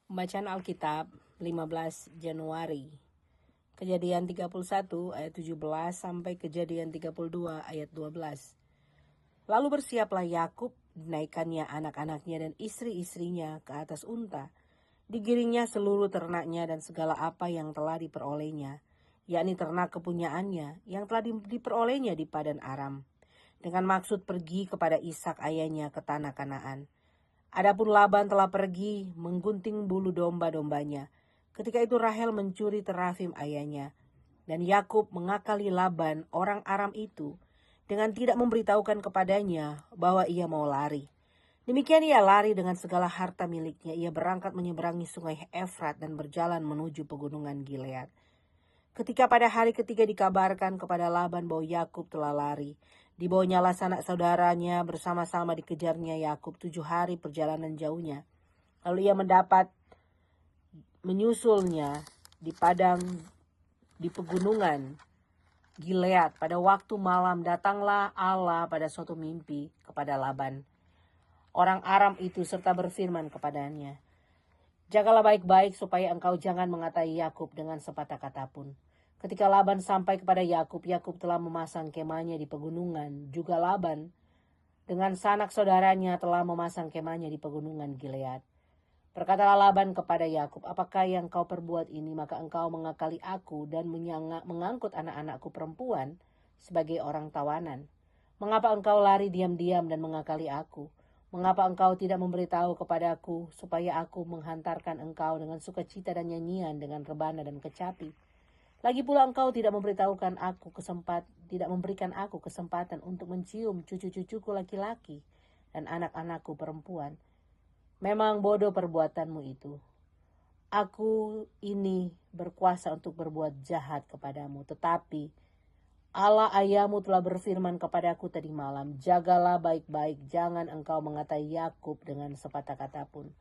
Bacaan Alkitab 15 Januari. Kejadian 31 ayat 17 sampai Kejadian 32 ayat 12. Lalu bersiaplah Yakub, dinaikkannya anak-anaknya dan istri-istrinya ke atas unta. Digiringnya seluruh ternaknya dan segala apa yang telah diperolehnya, yakni ternak kepunyaannya yang telah diperolehnya di Padan Aram, dengan maksud pergi kepada Ishak ayahnya ke tanah Kanaan. Adapun Laban telah pergi menggunting bulu domba-dombanya. Ketika itu Rahel mencuri terafim ayahnya. Dan Yakub mengakali Laban orang Aram itu dengan tidak memberitahukan kepadanya bahwa ia mau lari. Demikian ia lari dengan segala harta miliknya. Ia berangkat menyeberangi sungai Efrat dan berjalan menuju pegunungan Gilead. Ketika pada hari ketiga dikabarkan kepada Laban bahwa Yakub telah lari, dibawanya sanak saudaranya bersama-sama dikejarnya Yakub 7 hari perjalanan jauhnya. Lalu ia menyusulnya di padang di pegunungan Gilead. Pada waktu malam datanglah Allah pada suatu mimpi kepada Laban, orang Aram itu, serta berfirman kepadanya, "Jagalah baik-baik supaya engkau jangan mengatai Yakub dengan sepatah kata pun." Ketika Laban sampai kepada Yakub, Yakub telah memasang kemahnya di pegunungan. Juga Laban dengan sanak saudaranya telah memasang kemahnya di pegunungan Gilead. Berkatalah Laban kepada Yakub, "Apakah yang kau perbuat ini? Maka engkau mengakali aku dan mengangkut anak-anakku perempuan sebagai orang tawanan. Mengapa engkau lari diam-diam dan mengakali aku? Mengapa engkau tidak memberitahu kepadaku supaya aku menghantarkan engkau dengan sukacita dan nyanyian, dengan rebana dan kecapi? Lagi pula engkau tidak memberikan aku kesempatan untuk mencium cucu-cucuku laki-laki dan anak-anakku perempuan. Memang bodoh perbuatanmu itu. Aku ini berkuasa untuk berbuat jahat kepadamu, tetapi Allah ayahmu telah berfirman kepadaku tadi malam, jagalah baik-baik, jangan engkau mengatai Yakub dengan sepatah kata pun.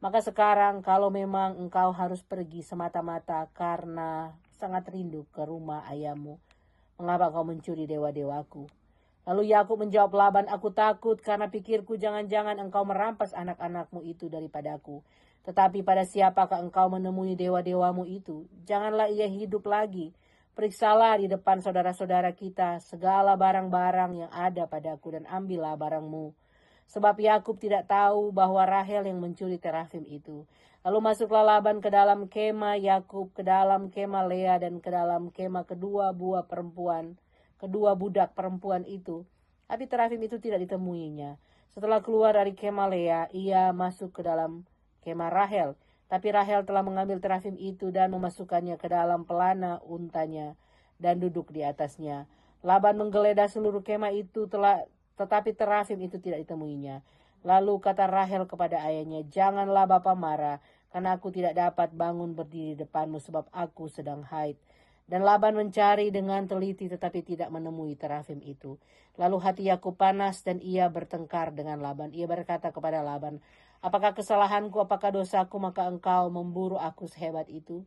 Maka sekarang kalau memang engkau harus pergi semata-mata karena sangat rindu ke rumah ayahmu, mengapa kau mencuri dewa-dewaku?" Lalu Yakub menjawab Laban, "Aku takut karena pikirku jangan-jangan engkau merampas anak-anakmu itu daripadaku. Tetapi pada siapakah engkau menemui dewa-dewamu itu? Janganlah ia hidup lagi. Periksalah di depan saudara-saudara kita segala barang-barang yang ada padaku dan ambillah barangmu." Sebab Yakub tidak tahu bahwa Rahel yang mencuri terafim itu. Lalu masuklah Laban ke dalam kemah Yakub, ke dalam kemah Lea, dan ke dalam kemah kedua budak perempuan itu. Tapi terafim itu tidak ditemuinya. Setelah keluar dari kemah Lea, ia masuk ke dalam kemah Rahel. Tapi Rahel telah mengambil terafim itu dan memasukkannya ke dalam pelana untanya dan duduk di atasnya. Laban menggeledah seluruh kemah itu, tetapi terafim itu tidak ditemuinya. Lalu kata Rahel kepada ayahnya, "Janganlah bapa marah, karena aku tidak dapat bangun berdiri di depanmu sebab aku sedang haid." Dan Laban mencari dengan teliti tetapi tidak menemui terafim itu. Lalu hati Yakub panas dan ia bertengkar dengan Laban. Ia berkata kepada Laban, "Apakah kesalahanku, apakah dosaku, maka engkau memburu aku sehebat itu?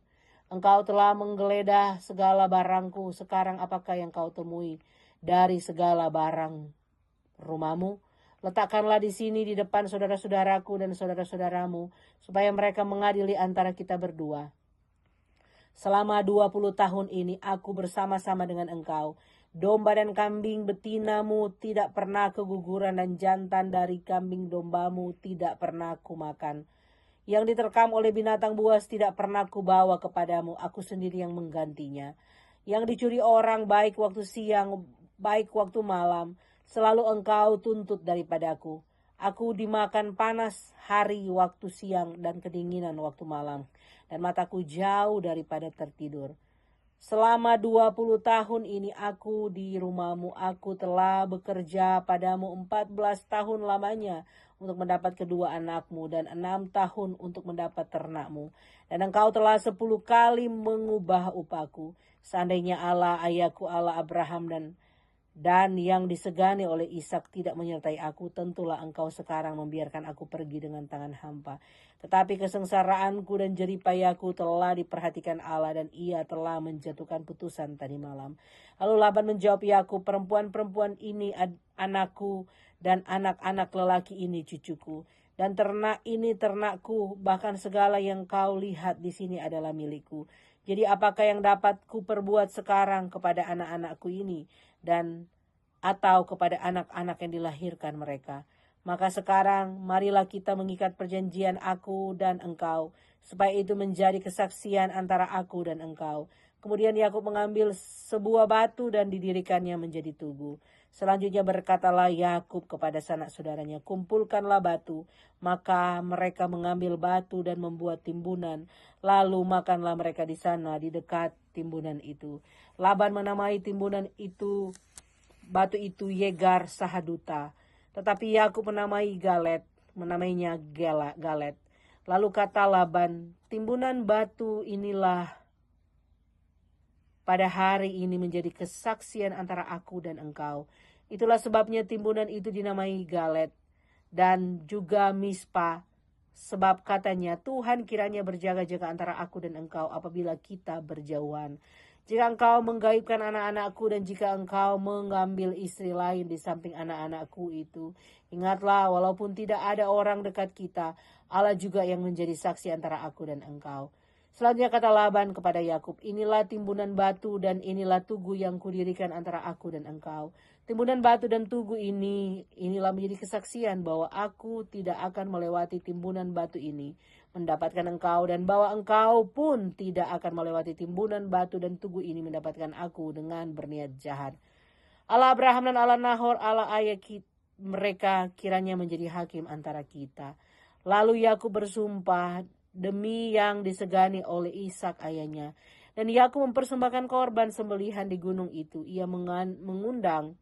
Engkau telah menggeledah segala barangku. Sekarang apakah yang kau temui dari segala barang rumahmu? Letakkanlah di sini di depan saudara-saudaraku dan saudara-saudaramu, supaya mereka mengadili antara kita berdua. Selama 20 tahun ini aku bersama-sama dengan engkau. Domba dan kambing betinamu tidak pernah keguguran, dan jantan dari kambing dombamu tidak pernah kumakan. Yang diterkam oleh binatang buas tidak pernah kubawa kepadamu, aku sendiri yang menggantinya. Yang dicuri orang baik waktu siang, baik waktu malam, selalu engkau tuntut daripadaku. Aku dimakan panas hari waktu siang dan kedinginan waktu malam, dan mataku jauh daripada tertidur. Selama 20 tahun ini aku di rumahmu, aku telah bekerja padamu 14 tahun lamanya untuk mendapat kedua anakmu, dan 6 tahun untuk mendapat ternakmu. Dan engkau telah 10 kali mengubah upahku. Seandainya Allah ayahku, Allah Abraham dan yang disegani oleh Ishak tidak menyertai aku, tentulah engkau sekarang membiarkan aku pergi dengan tangan hampa. Tetapi kesengsaraanku dan jeripayaku telah diperhatikan Allah, dan ia telah menjatuhkan putusan tadi malam. Lalu Laban menjawab Yakub, "Perempuan-perempuan ini anakku, dan anak-anak lelaki ini cucuku. dan ternak ini ternakku, bahkan segala yang kau lihat di sini adalah milikku. Jadi apakah yang dapat ku perbuat sekarang kepada anak-anakku ini dan atau kepada anak-anak yang dilahirkan mereka? Maka sekarang marilah kita mengikat perjanjian aku dan engkau, supaya itu menjadi kesaksian antara aku dan engkau. Kemudian Yakub mengambil sebuah batu dan didirikannya menjadi tugu. Selanjutnya berkatalah Yakub kepada sanak saudaranya, kumpulkanlah batu. Maka mereka mengambil batu dan membuat timbunan. Lalu makanlah mereka di sana di dekat timbunan itu. Laban menamai timbunan itu, batu itu Yegar Sahaduta. Tetapi Yakub menamainya Galet. Lalu kata Laban, timbunan batu inilah pada hari ini menjadi kesaksian antara aku dan engkau. Itulah sebabnya timbunan itu dinamai Galet dan juga Mispa. Sebab katanya, Tuhan kiranya berjaga-jaga antara aku dan engkau apabila kita berjauhan. Jika engkau menggaibkan anak-anakku dan jika engkau mengambil istri lain di samping anak-anakku itu, ingatlah walaupun tidak ada orang dekat kita, Allah juga yang menjadi saksi antara aku dan engkau. Selanjutnya kata Laban kepada Yakub, inilah timbunan batu dan inilah tugu yang kudirikan antara aku dan engkau. Timbunan batu dan tugu inilah menjadi kesaksian bahwa aku tidak akan melewati timbunan batu ini, mendapatkan engkau, dan bahwa engkau pun tidak akan melewati timbunan batu dan tugu ini mendapatkan aku dengan berniat jahat. Allah Abraham dan Allah Nahor, Allah ayah mereka kiranya menjadi hakim antara kita. Lalu Yakub bersumpah demi yang disegani oleh Ishak ayahnya. Dan Yakub mempersembahkan korban sembelihan di gunung itu. Ia mengundang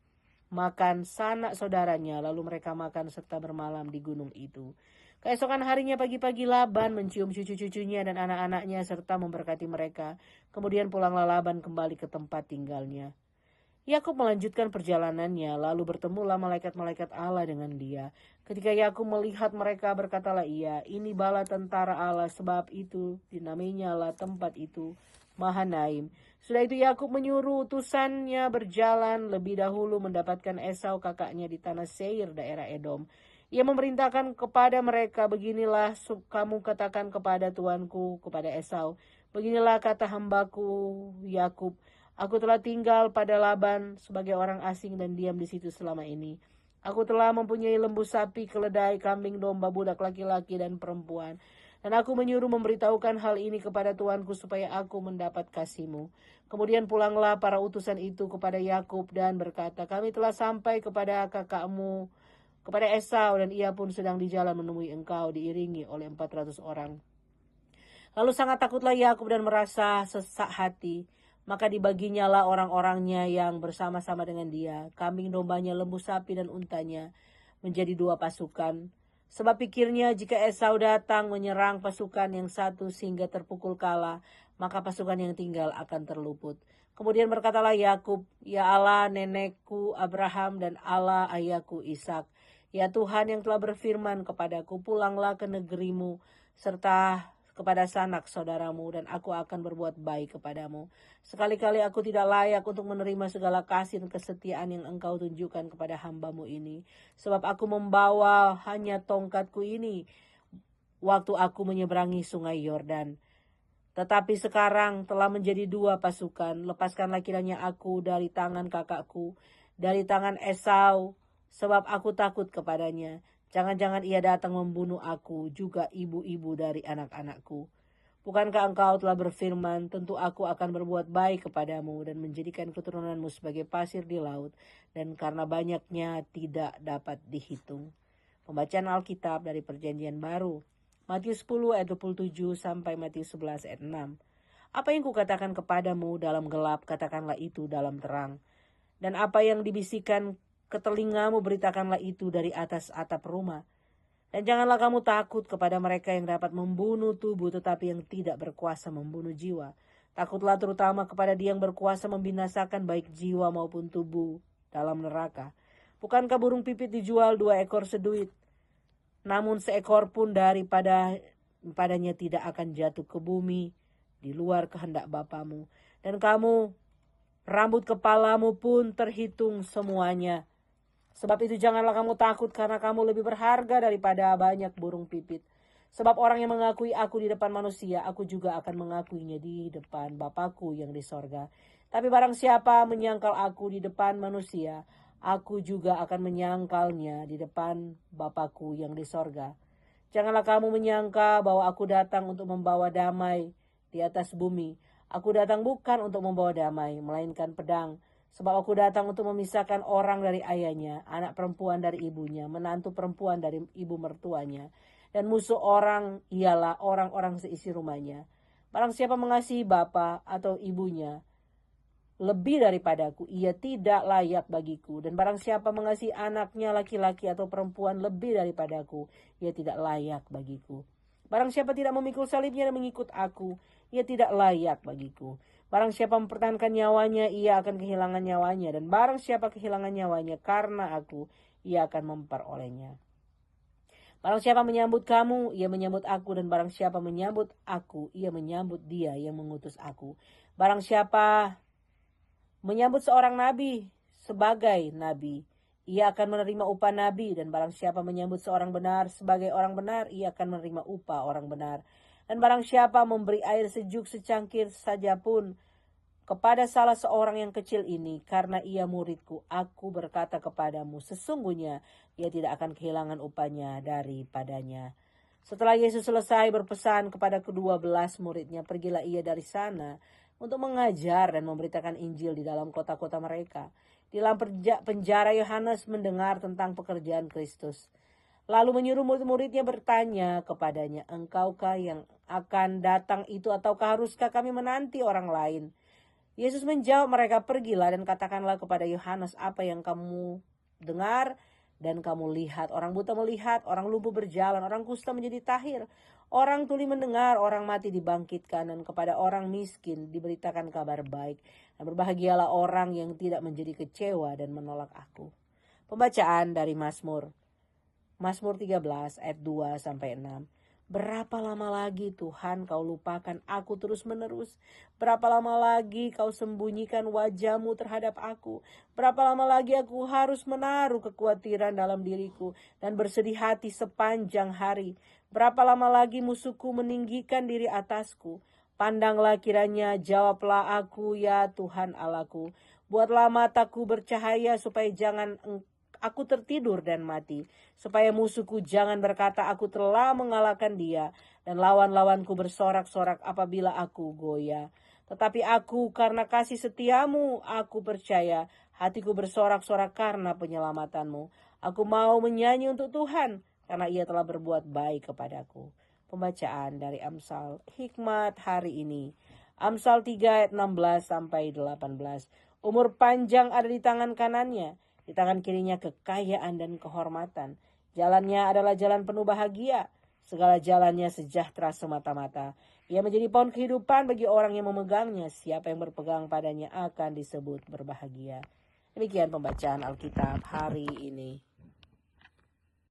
makan sanak saudaranya, lalu mereka makan serta bermalam di gunung itu. Keesokan harinya pagi-pagi Laban mencium cucu-cucunya dan anak-anaknya serta memberkati mereka. Kemudian pulanglah Laban kembali ke tempat tinggalnya. Yakub melanjutkan perjalanannya, lalu bertemulah malaikat-malaikat Allah dengan dia. Ketika Yakub melihat mereka, berkatalah ia, ini bala tentara Allah, sebab itu dinamainya lah tempat itu Mahanaim. Sudah itu Yakub menyuruh utusannya berjalan lebih dahulu mendapatkan Esau kakaknya di tanah Seir, daerah Edom. Ia memerintahkan kepada mereka, beginilah kamu katakan kepada tuanku, kepada Esau, beginilah kata hambaku Yakub, aku telah tinggal pada Laban sebagai orang asing dan diam di situ selama ini. Aku telah mempunyai lembu sapi, keledai, kambing, domba, budak laki-laki dan perempuan. Dan aku menyuruh memberitahukan hal ini kepada tuanku supaya aku mendapat kasihmu. Kemudian pulanglah para utusan itu kepada Yakub dan berkata, kami telah sampai kepada kakakmu, kepada Esau, dan ia pun sedang di jalan menemui engkau diiringi oleh 400 orang. Lalu sangat takutlah Yakub dan merasa sesak hati. Maka dibaginya lah orang-orangnya yang bersama-sama dengan dia, kambing dombanya, lembu sapi dan untanya, menjadi 2 pasukan. Sebab pikirnya jika Esau datang menyerang pasukan yang satu sehingga terpukul kalah, maka pasukan yang tinggal akan terluput. Kemudian berkatalah Yakub, ya Allah nenekku Abraham dan Allah ayahku Ishak, ya Tuhan yang telah berfirman kepadaku, pulanglah ke negerimu serta kepada sanak saudaramu, dan aku akan berbuat baik kepadamu. Sekali-kali aku tidak layak untuk menerima segala kasih dan kesetiaan yang engkau tunjukkan kepada hambamu ini. Sebab aku membawa hanya tongkatku ini waktu aku menyeberangi sungai Yordan. Tetapi sekarang telah menjadi 2 pasukan. Lepaskanlah kiranya aku dari tangan kakakku, dari tangan Esau, sebab aku takut kepadanya. Jangan-jangan ia datang membunuh aku, juga ibu-ibu dari anak-anakku. Bukankah engkau telah berfirman, tentu aku akan berbuat baik kepadamu dan menjadikan keturunanmu sebagai pasir di laut, dan karena banyaknya tidak dapat dihitung. Pembacaan Alkitab dari Perjanjian Baru, Matius 10 ayat 27 sampai Matius 11 ayat 6. Apa yang kukatakan kepadamu dalam gelap, katakanlah itu dalam terang. Dan apa yang dibisikkan ke telingamu, beritakanlah itu dari atas atap rumah. Dan janganlah kamu takut kepada mereka yang dapat membunuh tubuh, tetapi yang tidak berkuasa membunuh jiwa. Takutlah terutama kepada dia yang berkuasa membinasakan baik jiwa maupun tubuh dalam neraka. Bukankah burung pipit dijual 2 ekor seduit? Namun seekor pun padanya tidak akan jatuh ke bumi di luar kehendak Bapamu. Dan kamu, rambut kepalamu pun terhitung semuanya. Sebab itu janganlah kamu takut, karena kamu lebih berharga daripada banyak burung pipit. Sebab orang yang mengakui aku di depan manusia, aku juga akan mengakuinya di depan Bapa-Ku yang di sorga. Tapi barang siapa menyangkal aku di depan manusia, aku juga akan menyangkalnya di depan Bapa-Ku yang di sorga. Janganlah kamu menyangka bahwa aku datang untuk membawa damai di atas bumi. Aku datang bukan untuk membawa damai, melainkan pedang. Sebab aku datang untuk memisahkan orang dari ayahnya, anak perempuan dari ibunya, menantu perempuan dari ibu mertuanya. Dan musuh orang ialah orang-orang seisi rumahnya. Barang siapa mengasihi bapa atau ibunya lebih daripadaku, ia tidak layak bagiku. Dan barang siapa mengasihi anaknya laki-laki atau perempuan lebih daripadaku, ia tidak layak bagiku. Barang siapa tidak memikul salibnya dan mengikut aku, ia tidak layak bagiku. Barang siapa mempertahankan nyawanya, ia akan kehilangan nyawanya. Dan barang siapa kehilangan nyawanya karena aku, ia akan memperolehnya. Barang siapa menyambut kamu, ia menyambut aku. Dan barang siapa menyambut aku, ia menyambut dia yang mengutus aku. Barang siapa menyambut seorang nabi sebagai nabi, ia akan menerima upah nabi. Dan barang siapa menyambut seorang benar sebagai orang benar, ia akan menerima upah orang benar. Dan barang siapa memberi air sejuk secangkir saja pun kepada salah seorang yang kecil ini, karena ia muridku, aku berkata kepadamu, sesungguhnya ia tidak akan kehilangan upahnya daripadanya. Setelah Yesus selesai berpesan kepada ke-12 muridnya, pergilah ia dari sana untuk mengajar dan memberitakan Injil di dalam kota-kota mereka. Di dalam penjara Yohanes mendengar tentang pekerjaan Kristus. Lalu menyuruh murid-muridnya bertanya kepadanya, engkaukah yang akan datang itu, ataukah haruskah kami menanti orang lain? Yesus menjawab mereka, pergilah dan katakanlah kepada Yohanes apa yang kamu dengar dan kamu lihat. Orang buta melihat, orang lumpuh berjalan, orang kusta menjadi tahir, orang tuli mendengar, orang mati dibangkitkan, dan kepada orang miskin diberitakan kabar baik. Dan berbahagialah orang yang tidak menjadi kecewa dan menolak aku. Pembacaan dari Mazmur 13 ayat 2-6. Berapa lama lagi Tuhan kau lupakan aku terus menerus? Berapa lama lagi kau sembunyikan wajahmu terhadap aku? Berapa lama lagi aku harus menaruh kekhawatiran dalam diriku dan bersedih hati sepanjang hari? Berapa lama lagi musuhku meninggikan diri atasku? Pandanglah kiranya, jawablah aku ya Tuhan Allahku. Buatlah mataku bercahaya supaya jangan aku tertidur dan mati, supaya musuhku jangan berkata aku telah mengalahkan dia, dan lawan-lawanku bersorak-sorak apabila aku goyah. Tetapi aku, karena kasih setiamu, aku percaya, hatiku bersorak-sorak karena penyelamatanmu. Aku mau menyanyi untuk Tuhan, karena ia telah berbuat baik kepadaku. Pembacaan dari Amsal Hikmat hari ini. Amsal 3 ayat 16-18. Umur panjang ada di tangan kanannya, di tangan kirinya kekayaan dan kehormatan. Jalannya adalah jalan penuh bahagia. Segala jalannya sejahtera semata-mata. Ia menjadi pohon kehidupan bagi orang yang memegangnya. Siapa yang berpegang padanya akan disebut berbahagia. Demikian pembacaan Alkitab hari ini.